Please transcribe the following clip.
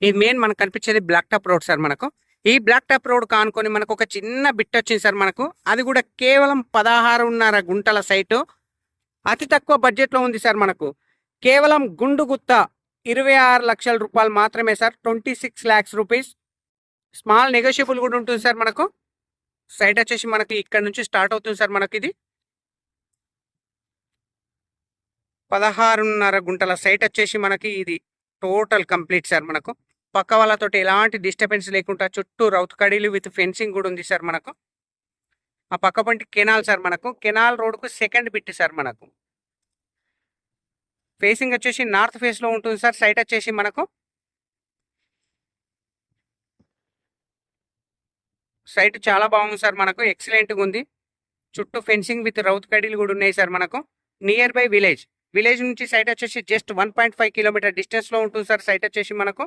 ఇది మెయిన్ మనకు కనిపించేది బ్లాక్ టాప్ రోడ్ సార్ మనకు. ఈ బ్లాక్ టాప్ రోడ్ కానుకొని మనకు ఒక చిన్న బిట్ వచ్చింది సార్ మనకు. అది కూడా కేవలం 16.5 గుంటల సైటు. అతి తక్కువ బడ్జెట్లో ఉంది సార్ మనకు. కేవలం గుండు గుత్త 26 లక్షల రూపాయలు మాత్రమే sir. 26 lakhs rupees. Small negotiable కూడా ఉంటుంది సార్ మనకు. సైట్ వచ్చేసి మనకి ఇక్కడ నుంచి స్టార్ట్ అవుతుంది సార్ మనకి. ఇది 16.5 గుంటల సైట్ వచ్చేసి మనకి ఇది టోటల్ కంప్లీట్ సార్ మనకు. పక్క వాళ్ళతో ఎలాంటి డిస్టర్బెన్స్ లేకుండా చుట్టూ రౌత్ కడీలు విత్ ఫెన్సింగ్ కూడా ఉంది సార్ మనకు. ఆ పక్క పంటి కెనాల్ సార్ మనకు. కెనాల్ రోడ్కు సెకండ్ బిట్ సార్ మనకు. ఫేసింగ్ వచ్చేసి నార్త్ ఫేస్లో ఉంటుంది సార్. సైట్ వచ్చేసి మనకు సైట్ చాలా బాగుంది సార్ మనకు. ఎక్సలెంట్గా ఉంది. చుట్టూ ఫెన్సింగ్ విత్ రౌత్ కడీలు కూడా ఉన్నాయి సార్ మనకు. నియర్ బై విలేజ్ నుంచి సైట్ వచ్చేసి జస్ట్ 1.5 కిలోమీటర్ డిస్టెన్స్లో ఉంటుంది సార్. సైట్ వచ్చేసి మనకు